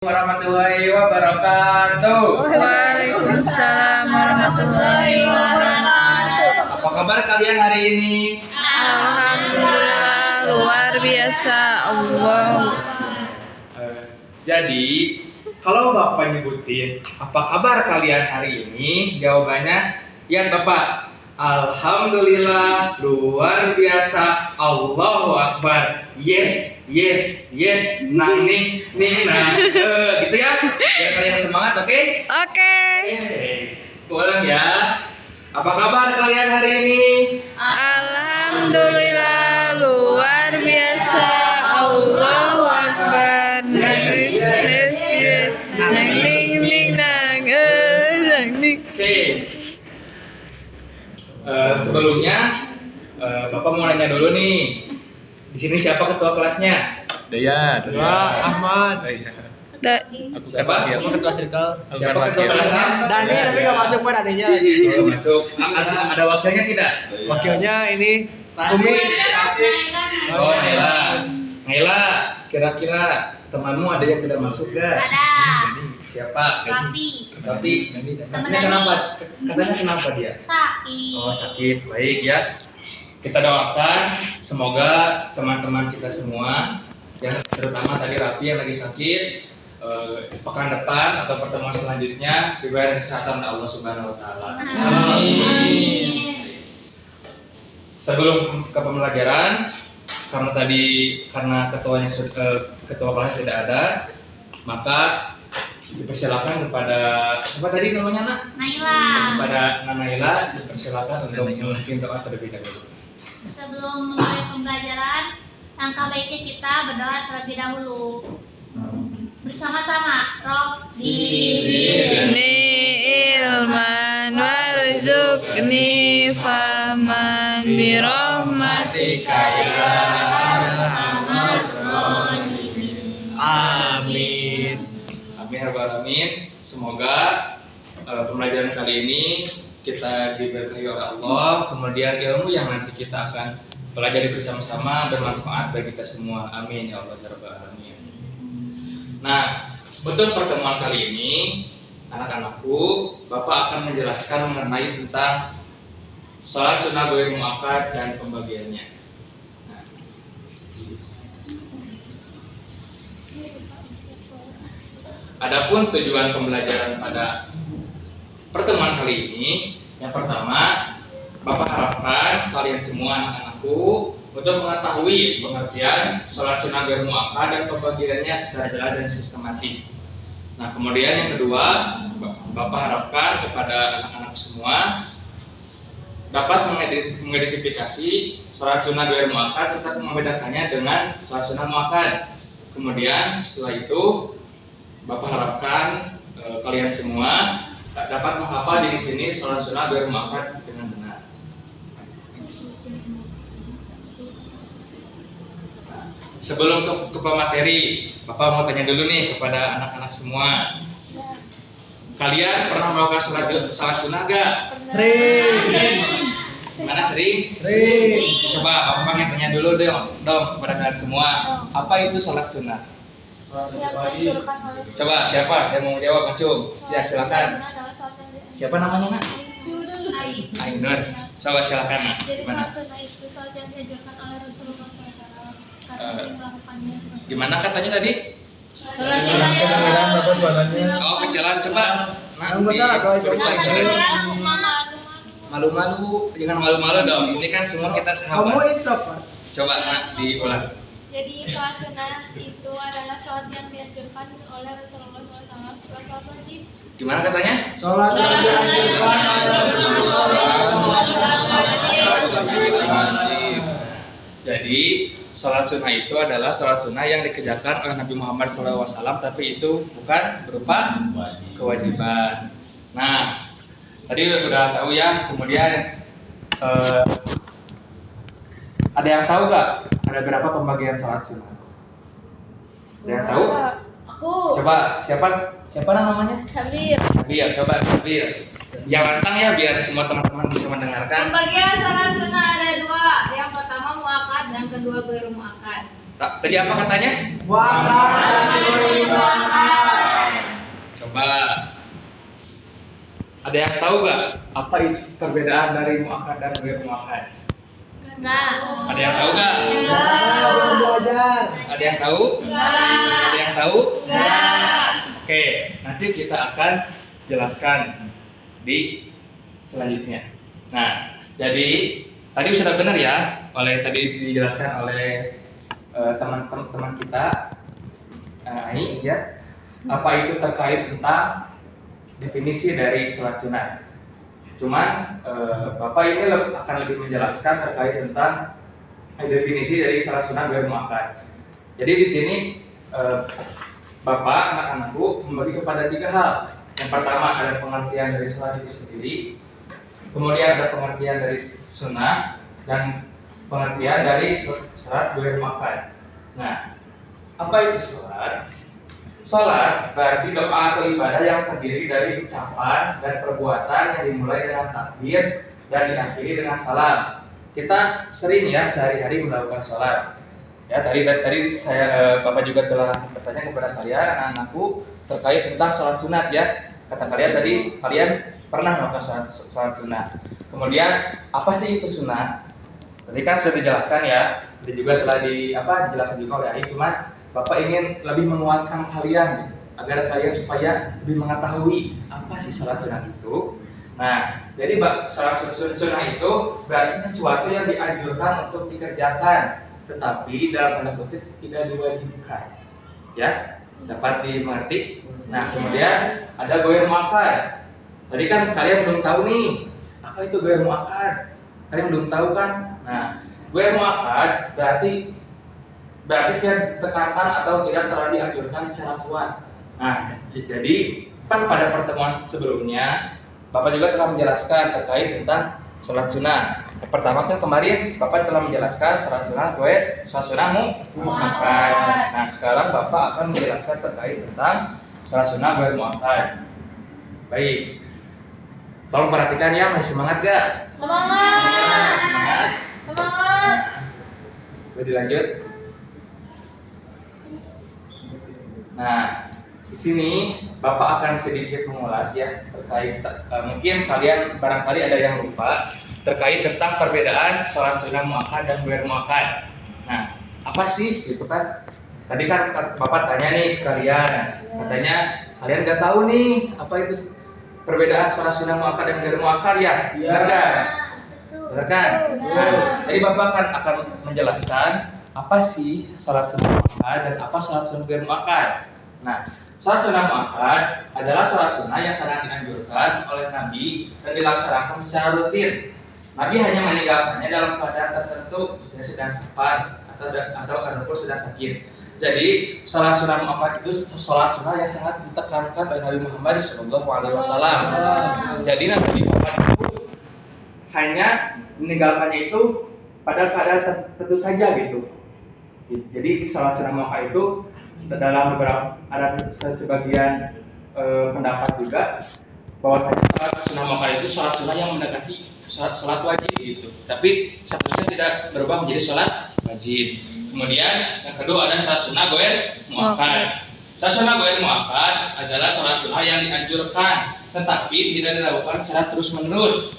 Warahmatullahi wabarakatuh. Waalaikumsalam warahmatullahi wabarakatuh. Apa kabar kalian hari ini? Alhamdulillah luar biasa Allah. Jadi kalau Bapak nyebutin apa kabar kalian hari ini, jawabannya ya Bapak. Alhamdulillah luar biasa Allahu Akbar. Yes, yes, yes. Nang ning ning nang. Gitu ya. Biar kalian semangat, oke? Oke. Ulang ya. Apa kabar kalian hari ini? Alhamdulillah luar biasa Allahu Akbar. Yes, yes, yes. Nang ning ning nang ning. Oke. Sebelumnya Bapak mau nanya dulu nih. Di sini siapa ketua kelasnya? Dayat. Ahmad. Aku Siapa? Aku ketua circle. Siapa ketua kelasnya? Dani tapi gak masuk Pak adanya. Oh, masuk. Ada wakilnya tidak? Wakilnya ini Umi. Oh, Naila. Naila, kira-kira temanmu ada yang tidak masuk gak? Ada. Siapa? Rapi. Tapi Temen kenapa? Katanya kenapa dia? Sakit. Oh, sakit. Baik ya. Kita doakan semoga teman-teman kita semua, yang terutama tadi Raffi yang lagi sakit, pekan depan atau pertemuan selanjutnya diberi kesehatan oleh Allah Subhanahu Wa Taala. Amin. Sebelum ke pembelajaran, karena ketua kelas tidak ada, maka dipersilakan kepada siapa tadi namanya Nak? Naila. Kepada Naila dipersilakan untuk memimpin doa terlebih dahulu. Sebelum memulai pembelajaran, langkah baiknya kita berdoa terlebih dahulu. Bersama-sama, Robbi Ni ilman warzuqni faman birahmatika ya arhamar rahimin. Amin. Amin ya rabbal alamin. Semoga pembelajaran kali ini kita diberkahi oleh Allah, kemudian ilmu yang nanti kita akan pelajari bersama-sama bermanfaat bagi kita semua. Amin ya Allah ya rabbal alamin. Nah, untuk pertemuan kali ini, anak-anakku, Bapak akan menjelaskan mengenai tentang salat sunnah ghair muakkad dan pembagiannya. Nah, adapun tujuan pembelajaran pada pertemuan kali ini, yang pertama, Bapak harapkan kalian semua anak-anakku untuk mengetahui pengertian salat sunnah ghair muakkad dan pembagiannya secara jelas dan sistematis. Nah, kemudian yang kedua, Bapak harapkan kepada anak-anak semua dapat mengidentifikasi salat sunnah ghair muakkad serta membedakannya dengan salat sunnah muakkad. Kemudian setelah itu, Bapak harapkan kalian semua dapat menghafal jenis-jenis salat sunnah ghair muakkad dengan benar. Sebelum ke pemateri, Bapak mau tanya dulu nih kepada anak-anak semua. Kalian pernah melakukan salat sunnah gak? Sering. Mana sering? Sering. Coba Bapak pengen tanya dulu dong kepada kalian semua. Apa itu salat sunnah? Coba siapa yang mau jawab? Acung. Ya silakan. Siapa namanya Nak? Ainur. Coba silakan Nak. Jadi Gimana? salat sunnah itu salat yang diajarkan oleh Rasulullah SAW karena sering melakukannya. Gimana katanya tadi? Salat sunnah yang Bapak suaranya. Oh kecilan coba. Nak tulisan sini. Malu-malu, jangan malu-malu dong. Ini kan semua kita Kamu sahabat. itu apa? Coba Nak diulang. Jadi salat sunnah itu adalah salat yang dianjurkan oleh Rasulullah SAW setelah salat wajib. Gimana katanya? Sholat yang dianjurkan oleh Jadi sholat sunnah itu adalah sholat sunnah yang dikerjakan oleh Nabi Muhammad SAW, tapi itu bukan berupa kewajiban. Nah, tadi udah tahu ya. Kemudian ada yang tahu gak? Ada berapa pembagian sholat sunnah? Ada yang tahu? Aku. Coba siapa namanya? Sabir. Biar coba Sabir. Yang lantang ya biar semua teman-teman bisa mendengarkan. Pembagian salat sunnah ada dua. Yang pertama muakkad dan kedua ghair muakkad. Tadi apa katanya? Wakaf. Ada yang tahu nggak apa itu perbedaan dari muakkad dan ghair muakkad? Enggak. Ada yang tahu nggak? Belum belajar. Ada yang tahu? Ada yang tahu? Oke, nanti kita akan jelaskan di selanjutnya. Nah, jadi tadi sudah benar ya, tadi dijelaskan oleh teman-teman kita. Ini ya, apa itu terkait tentang definisi dari sholat sunat. Cuman Bapak ini akan lebih menjelaskan terkait tentang definisi dari sholat sunat ghair muakkad. Jadi di sini Bapak anak-anakku membagi kepada 3 hal. Yang pertama ada pengertian dari sholat itu sendiri, kemudian ada pengertian dari sunnah, dan pengertian dari sholat ghair muakkad. Nah, apa itu sholat? Sholat berarti doa atau ibadah yang terdiri dari ucapan dan perbuatan yang dimulai dengan takbir dan diakhiri dengan salam. Kita sering ya sehari-hari melakukan sholat. Ya tadi saya Bapak juga telah bertanya kepada kalian anak-anakku terkait tentang sholat sunat ya. Kata kalian tadi kalian pernah melakukan sholat sunat. Kemudian apa sih itu sunat? Tadi kan sudah dijelaskan ya. Tadi juga telah dijelaskan juga oleh Aing, cuman Bapak ingin lebih menguatkan kalian gitu, agar kalian supaya lebih mengetahui apa sih sholat sunat itu. Nah, jadi sholat sunat itu berarti sesuatu yang dianjurkan untuk dikerjakan, tetapi dalam tanda kutip tidak diwajibkan. Ya, dapat dimengerti? Nah, kemudian ada ghair muakkad. Tadi kan kalian belum tahu nih, apa itu ghair muakkad? Kalian belum tahu kan? Nah, ghair muakkad berarti tidak ditekankan atau tidak terlalu dianjurkan secara kuat. Nah, jadi pada pertemuan sebelumnya Bapak juga telah menjelaskan terkait tentang sholat sunnah. Yang pertama kan kemarin Bapak telah menjelaskan sholat sunnah muakkad. Nah, sekarang Bapak akan menjelaskan terkait tentang sholat sunnah ghair muakkad. Baik, tolong perhatikan ya, masih semangat gak? Semangat. Boleh dilanjut? Nah, di sini Bapak akan sedikit mengulas ya terkait mungkin kalian barangkali ada yang lupa terkait tentang perbedaan sholat sunnah muakkad dan ghair muakkad. Nah, apa sih gitu kan? Tadi kan Bapak tanya nih ke kalian, katanya kalian nggak tahu nih apa itu perbedaan sholat sunnah muakkad dan ghair muakkad ya? Benar nggak? Benar kan? Jadi Bapak akan menjelaskan apa sih sholat sunnah muakkad dan apa sholat sunnah ghair muakkad. Nah, sholat sunnah muakkad adalah sholat sunnah yang sangat dianjurkan oleh Nabi dan dilaksanakan secara rutin. Nabi hanya meninggalkannya dalam keadaan tertentu, misalnya sedang safar ataupun sedang sakit. Jadi, sholat sunnah muakkad itu sholat sunnah yang sangat ditekankan oleh Nabi Muhammad SAW. Jadi Nabi Muhammad itu hanya meninggalkannya itu pada keadaan tertentu saja gitu. Jadi sholat sunnah muakkad itu dalam beberapa ada sebagian pendapat juga bahwa sholat sunnah muakkad itu sholat sunnah yang mendekati sholat wajib gitu. Tapi statusnya tidak berubah menjadi sholat wajib. Kemudian yang kedua ada sholat sunnah ghair muakkad. Sholat sunnah ghair muakkad adalah sholat sunnah yang dianjurkan tetapi tidak dilakukan secara terus-menerus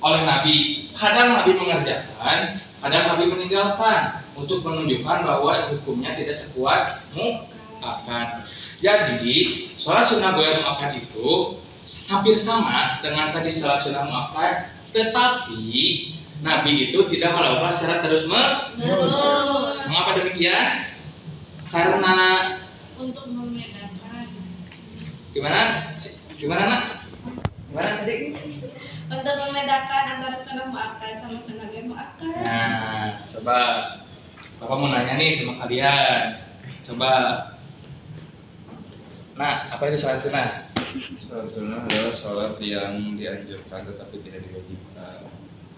oleh Nabi. Kadang Nabi mengerjakan, kadang Nabi meninggalkan untuk menunjukkan bahwa hukumnya tidak sekuat muakkad. Jadi, sholat sunnah ghair muakkad itu hampir sama dengan tadi sholat sunnah muakkad, tetapi Nabi itu tidak melakukan secara terus-menerus. Mengapa demikian? Karena Untuk membedakan. Gimana nak? Gimana tadi? Untuk membedakan antara sunnah muakkad sama sunnah ghair muakkad. Nah, coba Bapak mau nanya nih sama kalian. Coba. Nah, apa itu sholat sunnah? Sholat sunnah adalah sholat yang dianjurkan tetapi tidak diwajibkan.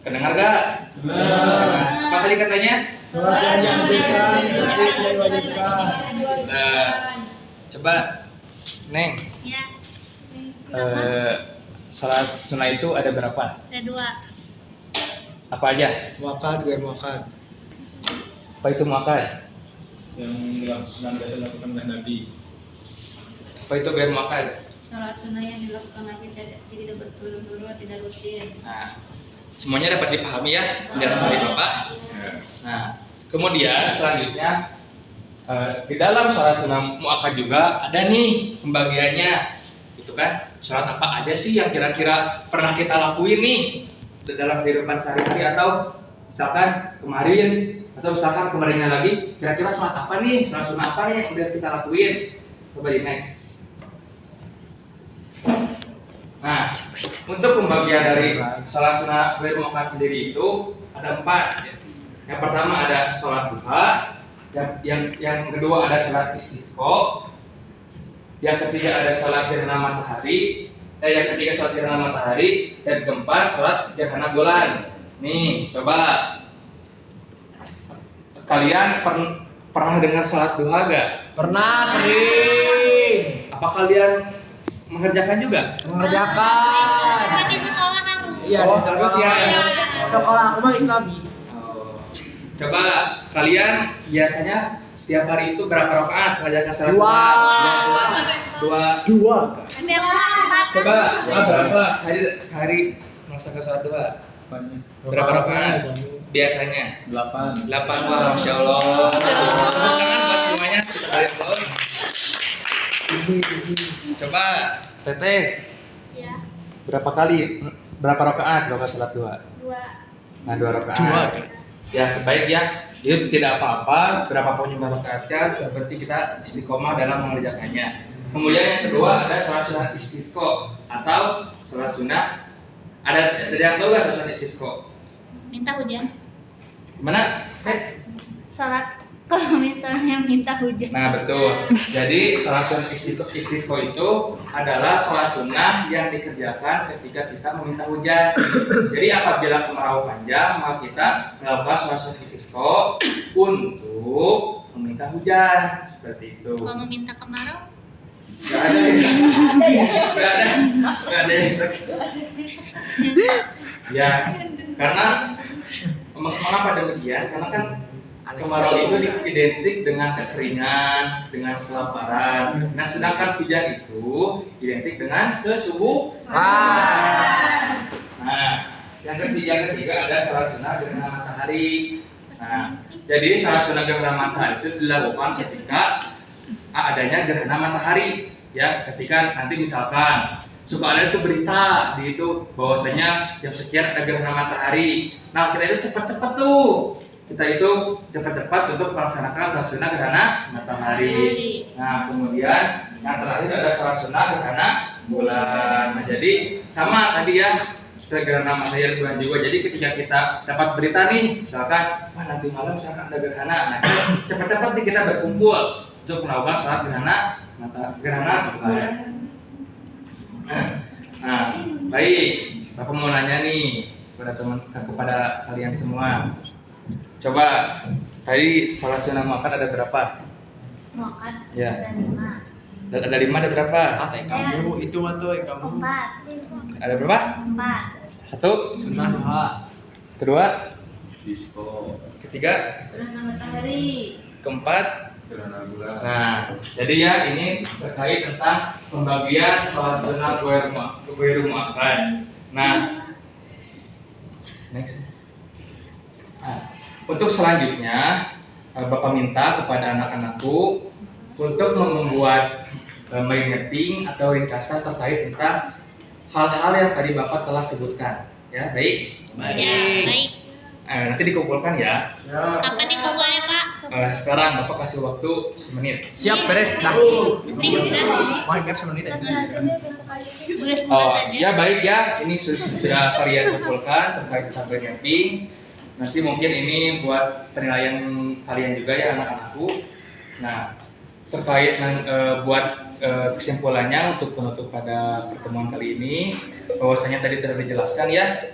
Kedengar gak? Benar. Apa tadi katanya? Sholat yang dianjurkan tapi tidak diwajibkan. Nah, coba Neng, Ya. sholat sunnah itu ada berapa? Ada 2. Apa aja? Muakkad, ghair muakkad. Apa itu muakkad? Yang dilakukan oleh Nabi. Apa itu ghair muakkad? sholat sunnah yang dilakukan Nabi tidak berturut-turut, tidak rutin. Nah, semuanya dapat dipahami ya penjelasan dari Bapak. Nah, kemudian selanjutnya di dalam sholat sunnah muakkad juga ada nih pembagiannya, gitu kan? Sholat apa aja sih yang kira-kira pernah kita lakuin nih dalam kehidupan sehari-hari, atau misalkan kemarin atau misalkan kemarinnya lagi, kira-kira sholat apa nih, sholat sunnah apa nih yang udah kita lakuin? Coba di next. Nah, untuk pembagian dari sholat sunnah ghairul muakkad sendiri itu ada 4. Yang pertama ada sholat duha, yang kedua ada sholat istisqa, yang ketiga ada sholat gerhana matahari, yang ketiga sholat gerhana matahari, dan keempat sholat gerhana bulan. Nih, coba kalian pernah dengar sholat duha gak? Pernah, sering. Apa kalian mengerjakan juga? Mengerjakan. Kan di sekolah kan. Iya, Oh, di sekolah. bagus ya. Sekolah aku mah Islami. Coba kalian biasanya setiap hari itu berapa rakaat mengerjakan sholat Dua. Dua. Dua. Tapi aku 4. Coba berapa sehari melaksanakan sholat duha? Berapa rakaat biasanya? 8. 8. Wah, Masya Allah. Tepuk tangan buat semuanya. Kita balik bos. Coba Teteh, Ya, berapa rakaat melakukan sholat duha? 2. Nah, 2 rakaat. Dua kan? Ya, baik ya. Itu tidak apa-apa, berapapun jumlah rakaatnya, yang penting kita istiqomah dalam mengerjakannya. Kemudian yang kedua ada sholat sunnah istisqa atau sholat sunnah. Ada yang tahu nggak sholat sunnah istisqa? Minta hujan. Gimana? Sholat kalau misalnya minta hujan. Nah, betul. Jadi sholat sunnah istisqa itu adalah sholat sunnah yang dikerjakan ketika kita meminta hujan. Jadi apabila kemarau panjang, maka kita melakukan sholat sunnah istisqa untuk meminta hujan. Seperti itu. Kalau meminta kemarau, Gak ada ya? Gak ada ya, karena mengapa demikian? Karena kan kemarau itu identik dengan kekeringan, dengan kelaparan. Nah, sedangkan hujan itu identik dengan kesubuhan. Nah, yang ketiga ada sholat sunnah gerhana matahari. Nah, jadi sholat sunnah gerhana matahari itu dilakukan ketika adanya gerhana matahari. Ya, ketika nanti misalkan suka ada itu berita di itu bahwasanya jam sekian ada gerhana matahari. Nah, kita itu cepat-cepat tuh. Kita itu cepat-cepat untuk melaksanakan sholat sunnah gerhana matahari. Nah, kemudian yang terakhir ada sholat sunnah gerhana bulan. Nah, jadi sama tadi ya, kita gerhana matahari bulan juga. Jadi ketika kita dapat berita nih, misalkan wah nanti malam misalkan ada gerhana, nah cepat-cepat nih kita berkumpul untuk melakukan sholat gerhana bulan. Nah, baik, Bapak mau nanya nih kepada kalian semua. Coba tadi sholat sunnah muakkad ada berapa? muakkad Ya. ada 5. Ada 5, ada berapa? Kamu itu atau kamu? 4. Ada berapa? 4. 1, Sunnah duha. kedua, Disko, ketiga, Gerhana matahari. keempat. gerhana bulan. Nah, jadi ya ini terkait tentang pembagian sholat sunnah ghairul muakkad. Nah, next. Nah, untuk selanjutnya Bapak minta kepada anak-anakku untuk membuat mind mapping atau ringkasan terkait tentang hal-hal yang tadi Bapak telah sebutkan. Ya, baik. Ya, baik. Nanti dikumpulkan ya. Kapan nih kumpulnya, Pak? Sekarang Bapak kasih waktu 1 menit. Siap, beres. Dah. Nih, udah. Wah, gap 1 menit aja. Boleh Oh, aja. ya baik ya. Ini sudah kalian kumpulkan terkait tentang mind mapping. Nanti mungkin ini buat penilaian kalian juga ya anak-anakku. Nah, terkait buat kesimpulannya untuk penutup pada pertemuan kali ini, bahwasanya tadi telah dijelaskan ya,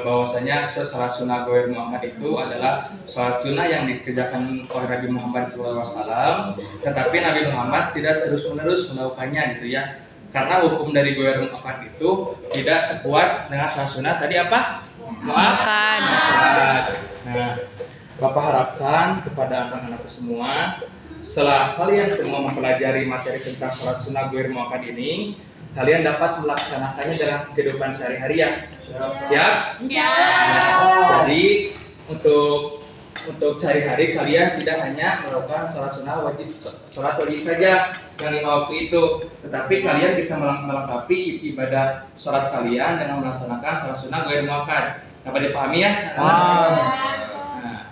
bahwasanya sholat sunnah ghairul muakkad itu adalah sholat sunnah yang dikerjakan oleh Nabi Muhammad SAW, tetapi Nabi Muhammad tidak terus-menerus melakukannya gitu ya. Karena hukum dari ghairul muakkad itu tidak sekuat dengan sholat sunnah tadi apa? Muakkad. Nah, Bapak harapkan kepada anak-anak semua setelah kalian semua mempelajari materi tentang sholat sunnah ghair muakkad ini, kalian dapat melaksanakannya dalam kehidupan sehari-hari ya. Siap? Jadi untuk sehari-hari kalian tidak hanya melakukan sholat wajib saja yang 5 waktu itu, tetapi kalian bisa melengkapi ibadah sholat kalian dengan melaksanakan sholat sunnah ghair muakkad. Dapat dipahami ya? Nah,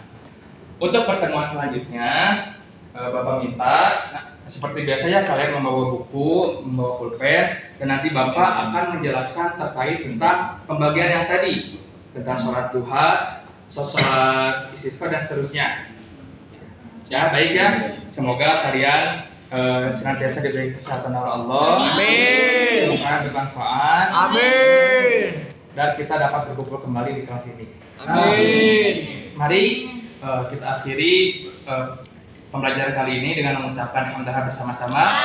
untuk pertemuan selanjutnya, Bapak minta seperti biasanya kalian membawa buku, membawa pulpen, dan nanti Bapak akan menjelaskan terkait tentang pembagian yang tadi, tentang sholat duha, sholat istisqa dan seterusnya. Ya, baik ya. Semoga kalian senantiasa diberi kesehatan oleh Allah. Amin. Semoga bermanfaat. Amin. Dan kita dapat berkumpul kembali di kelas ini. Amin. Mari kita akhiri pembelajaran kali ini dengan mengucapkan hamdalah bersama-sama.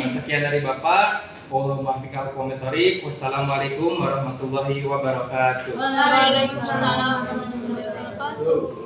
Sekian dari Bapak. Wassalamualaikum warahmatullahi wabarakatuh. Waalaikumsalam warahmatullahi wabarakatuh.